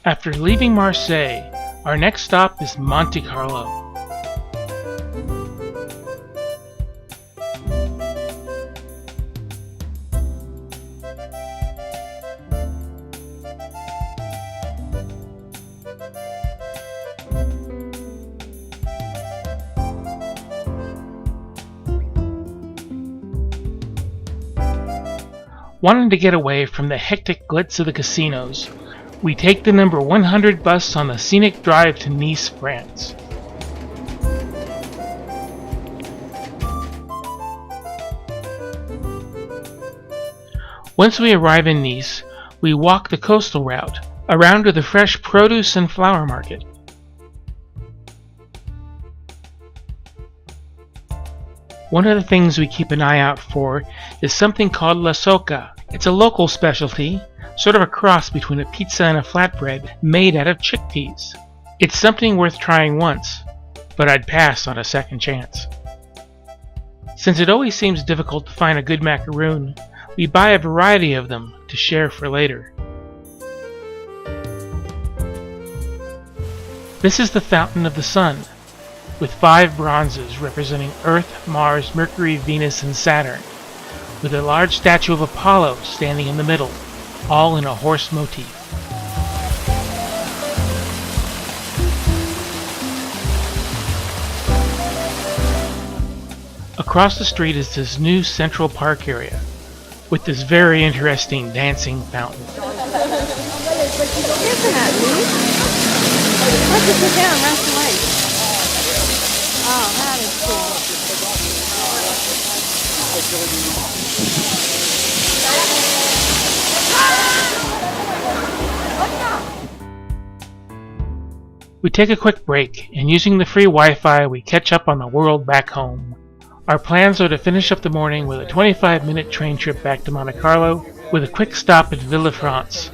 After leaving Marseille, our next stop is Monte Carlo. Wanting to get away from the hectic glitz of the casinos, we take the number 100 bus on the scenic drive to Nice, France. Once we arrive in Nice, we walk the coastal route, around to the fresh produce and flower market. One of the things we keep an eye out for is something called la soca. It's a local specialty, sort of a cross between a pizza and a flatbread made out of chickpeas. It's something worth trying once, but I'd pass on a second chance. Since it always seems difficult to find a good macaroon, we buy a variety of them to share for later. This is the Fountain of the Sun, with 5 bronzes representing Earth, Mars, Mercury, Venus, and Saturn, with a large statue of Apollo standing in the middle, all in a horse motif. Across the street is this new Central Park area, with this very interesting dancing fountain. Isn't that neat? Let's just sit down and rest away. Oh, that is cool. We take a quick break, and using the free Wi-Fi, we catch up on the world back home. Our plans are to finish up the morning with a 25-minute train trip back to Monte Carlo, with a quick stop at Villefranche.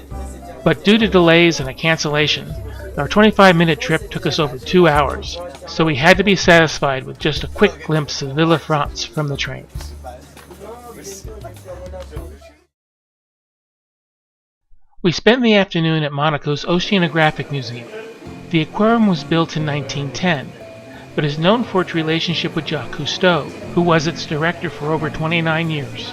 But due to delays and a cancellation, our 25-minute trip took us over 2 hours, so we had to be satisfied with just a quick glimpse of Villefranche from the train. We spent the afternoon at Monaco's Oceanographic Museum. The aquarium was built in 1910, but is known for its relationship with Jacques Cousteau, who was its director for over 29 years.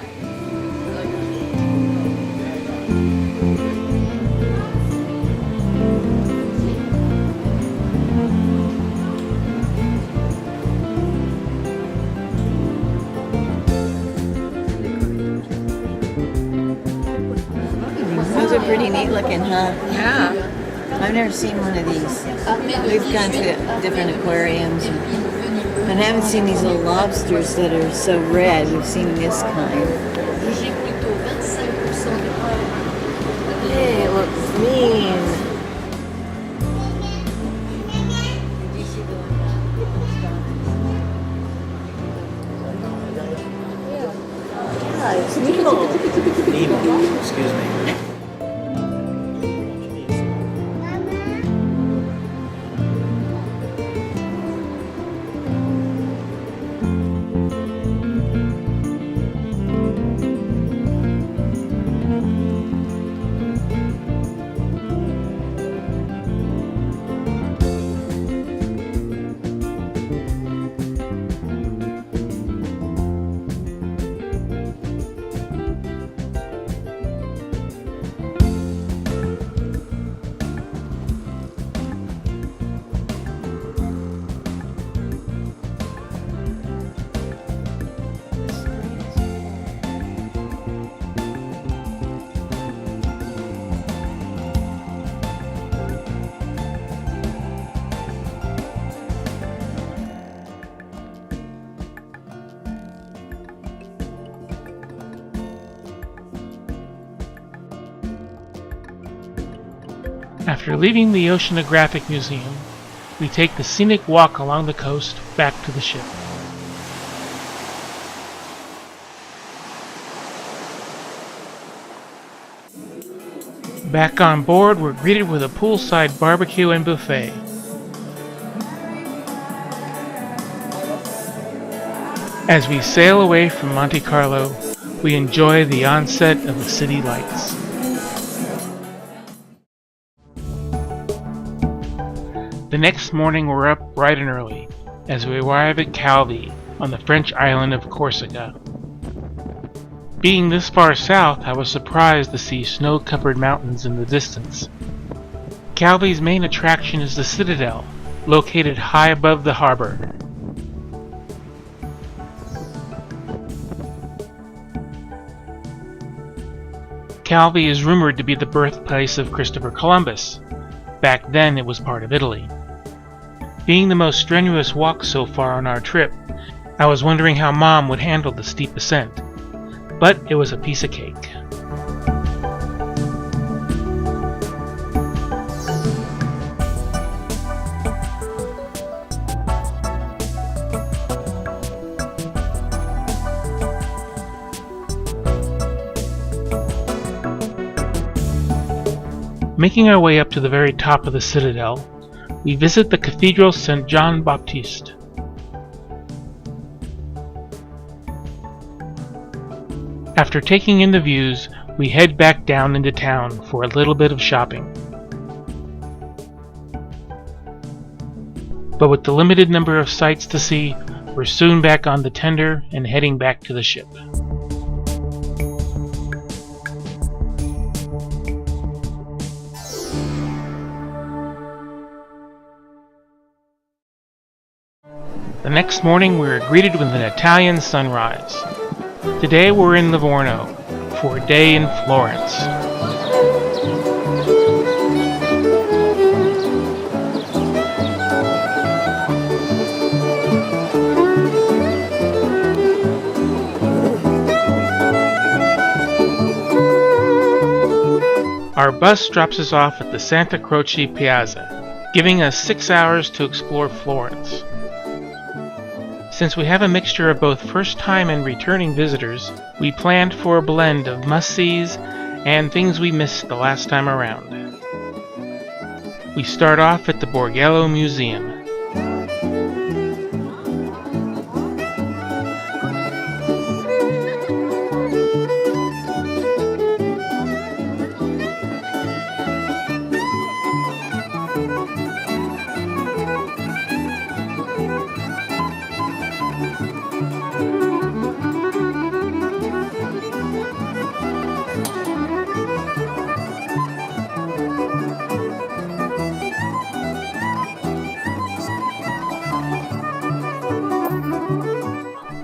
Those are pretty neat looking, huh? Yeah. I've never seen one of these. We've gone to different aquariums and haven't seen these little lobsters that are so red. We've seen this kind. Hey, it looks mean. Yeah, it's Nemo. Nemo, excuse me. After leaving the Oceanographic Museum, we take the scenic walk along the coast back to the ship. Back on board, we're greeted with a poolside barbecue and buffet. As we sail away from Monte Carlo, we enjoy the onset of the city lights. The next morning we're up bright and early as we arrive at Calvi on the French island of Corsica. Being this far south, I was surprised to see snow-covered mountains in the distance. Calvi's main attraction is the citadel, located high above the harbor. Calvi is rumored to be the birthplace of Christopher Columbus. Back then it was part of Italy. Being the most strenuous walk so far on our trip, I was wondering how Mom would handle the steep ascent. But it was a piece of cake. Making our way up to the very top of the citadel, we visit the Cathedral St. John Baptiste. After taking in the views, we head back down into town for a little bit of shopping. But with the limited number of sights to see, we're soon back on the tender and heading back to the ship. The next morning we were greeted with an Italian sunrise. Today we're in Livorno for a day in Florence. Our bus drops us off at the Santa Croce Piazza, giving us 6 hours to explore Florence. Since we have a mixture of both first-time and returning visitors, we planned for a blend of must-sees and things we missed the last time around. We start off at the Borghello Museum.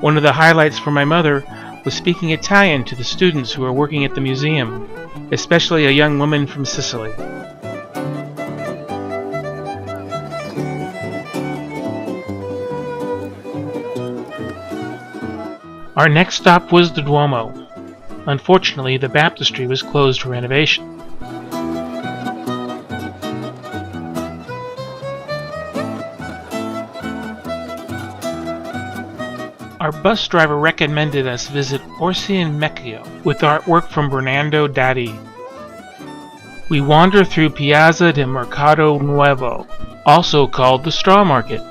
One of the highlights for my mother was speaking Italian to the students who were working at the museum, especially a young woman from Sicily. Our next stop was the Duomo. Unfortunately, the baptistry was closed for renovation. Our bus driver recommended us visit Orsi and Mecchio with artwork from Bernardo Daddi. We wander through Piazza del Mercato Nuovo, also called the Straw Market,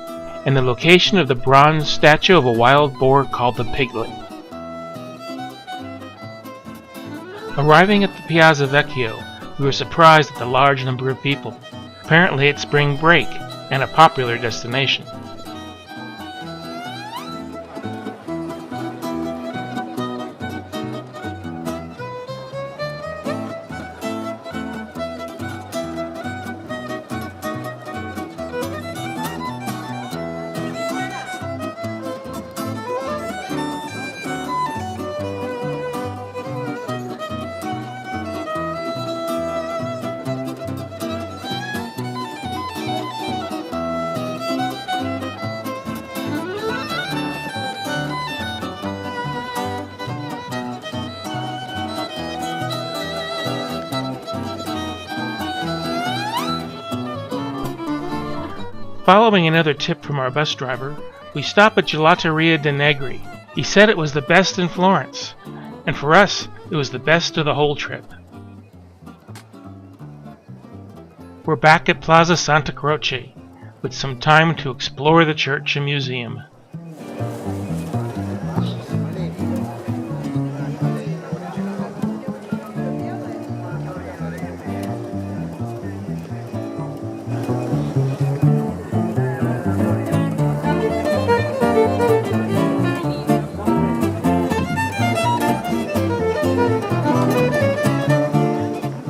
and the location of the bronze statue of a wild boar called the Piglet. Arriving at the Piazza Vecchio, we were surprised at the large number of people. Apparently it's spring break and a popular destination. Following another tip from our bus driver, we stop at Gelateria de Negri. He said it was the best in Florence, and for us, it was the best of the whole trip. We're back at Plaza Santa Croce, with some time to explore the church and museum.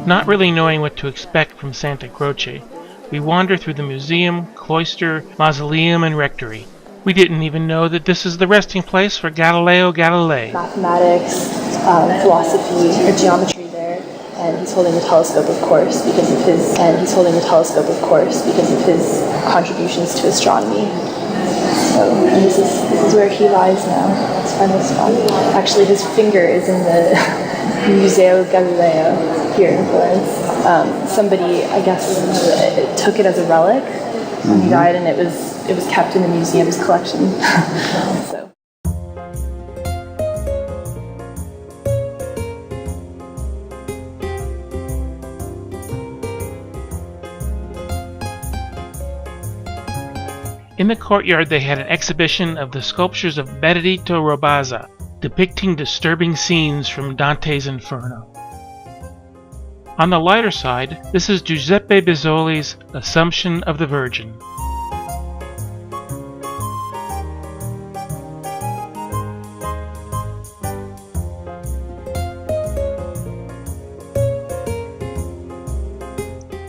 Not really knowing what to expect from Santa Croce, we wander through the museum, cloister, mausoleum, and rectory. We didn't even know that this is the resting place for Galileo Galilei. Mathematics, philosophy, or geometry there, and he's holding a telescope, of course, because of his contributions to astronomy. So, and this is where he lies now. His final spot. Actually, his finger is in the Museo Galileo here in Florence. Somebody, I guess, took it as a relic when he died, and it was kept in the museum's collection. So. In the courtyard they had an exhibition of the sculptures of Benedetto Robazza, depicting disturbing scenes from Dante's Inferno. On the lighter side, this is Giuseppe Bizzoli's Assumption of the Virgin.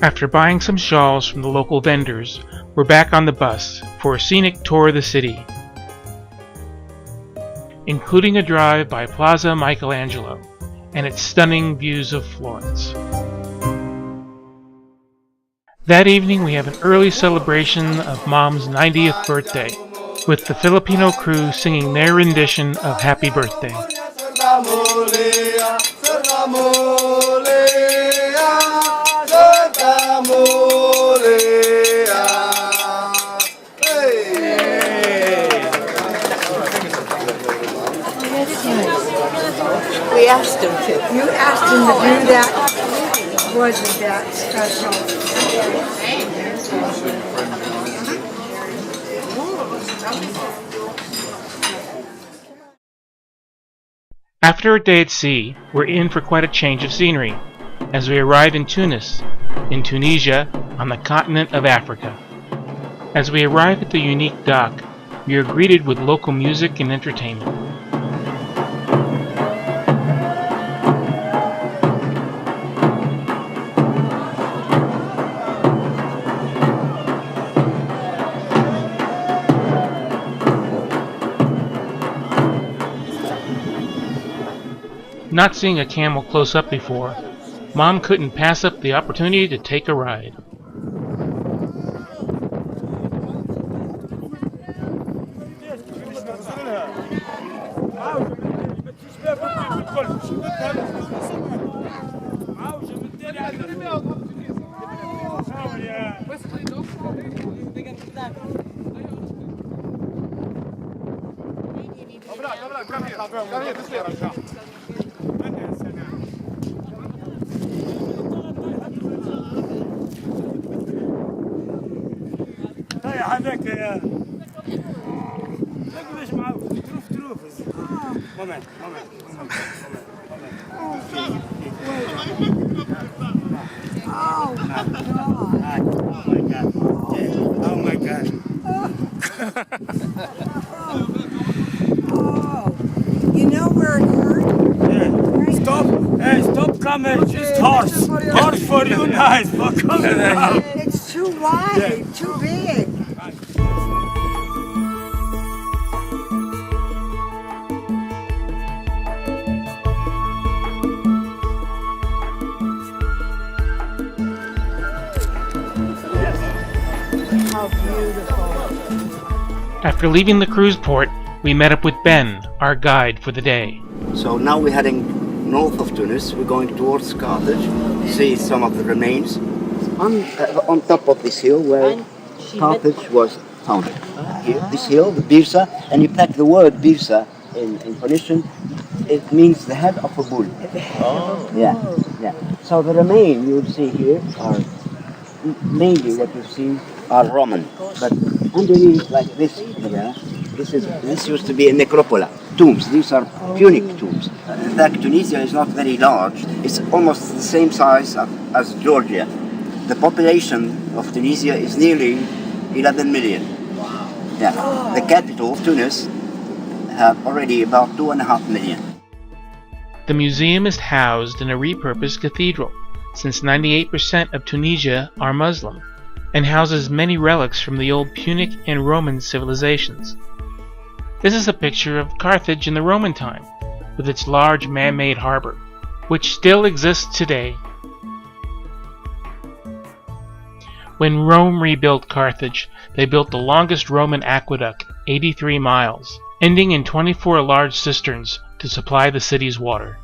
After buying some shawls from the local vendors, we're back on the bus for a scenic tour of the city, including a drive by Plaza Michelangelo and its stunning views of Florence. That evening we have an early celebration of Mom's 90th birthday, with the Filipino crew singing their rendition of Happy Birthday. We asked him to. You asked him to do that. Wasn't that special? After a day at sea, we're in for quite a change of scenery, as we arrive in Tunis, in Tunisia, on the continent of Africa. As we arrive at the unique dock, we are greeted with local music and entertainment. Not seeing a camel close up before, Mom couldn't pass up the opportunity to take a ride. هذاك ليش معاه تروف مومنت Oh my god. Oh, you know where it hurt? Yeah. Stop coming. Just horse for you guys. For coming out. It's too wide, too big. How beautiful. After leaving the cruise port, we met up with Ben, our guide for the day. So now we're heading north of Tunis. We're going towards Carthage, see some of the remains on top of this hill where Carthage was founded. Here, this hill, the Birsa, and in fact the word Birsa in Phoenician, it means the head of a bull. Oh. Yeah. So the remains you'll see here are mainly what you see are Roman, but underneath like this area, this used to be a necropolis, tombs. These are Punic tombs. In fact, Tunisia is not very large. It's almost the same size as Georgia. The population of Tunisia is nearly 11 million. Yeah. The capital, Tunis, have already about 2.5 million. The museum is housed in a repurposed cathedral, since 98% of Tunisia are Muslim, and houses many relics from the old Punic and Roman civilizations. This is a picture of Carthage in the Roman time, with its large man-made harbor, which still exists today. When Rome rebuilt Carthage, they built the longest Roman aqueduct, 83 miles, ending in 24 large cisterns to supply the city's water.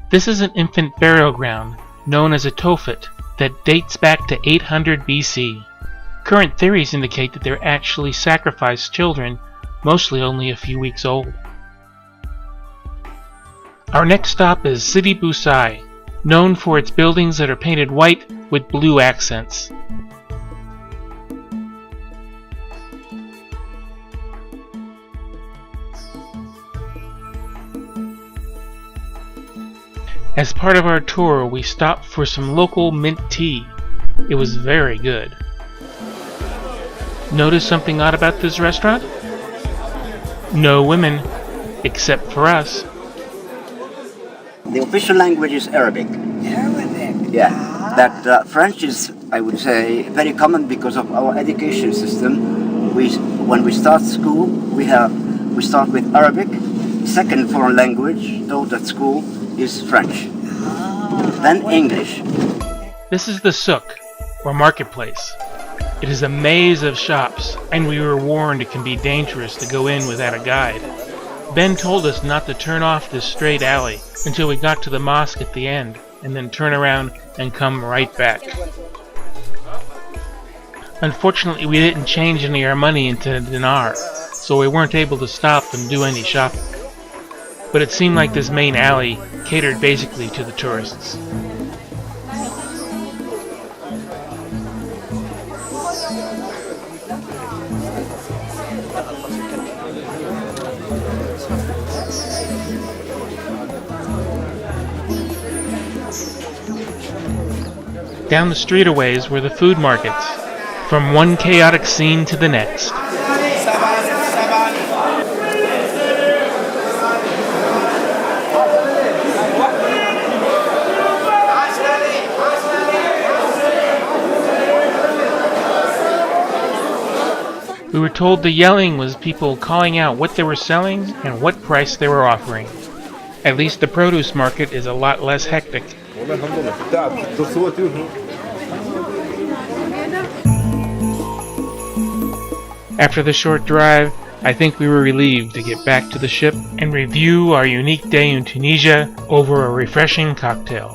This is an infant burial ground known as a Tophet that dates back to 800 BC. Current theories indicate that they actually sacrificed children, mostly only a few weeks old. Our next stop is Sidi Bou Said, known for its buildings that are painted white with blue accents. As part of our tour, we stopped for some local mint tea. It was very good. Notice something odd about this restaurant? No women, except for us. The official language is Arabic. Arabic. Yeah, that French is, I would say, very common because of our education system. When we start school, we start with Arabic. Second foreign language taught at school is French. Then English. This is the souk, or marketplace. It is a maze of shops, and we were warned it can be dangerous to go in without a guide. Ben told us not to turn off this straight alley until we got to the mosque at the end, and then turn around and come right back. Unfortunately, we didn't change any of our money into dinar, so we weren't able to stop and do any shopping. But it seemed like this main alley catered basically to the tourists. Down the street a ways were the food markets, from one chaotic scene to the next. We were told the yelling was people calling out what they were selling and what price they were offering. At least the produce market is a lot less hectic. After the short drive, I think we were relieved to get back to the ship and review our unique day in Tunisia over a refreshing cocktail.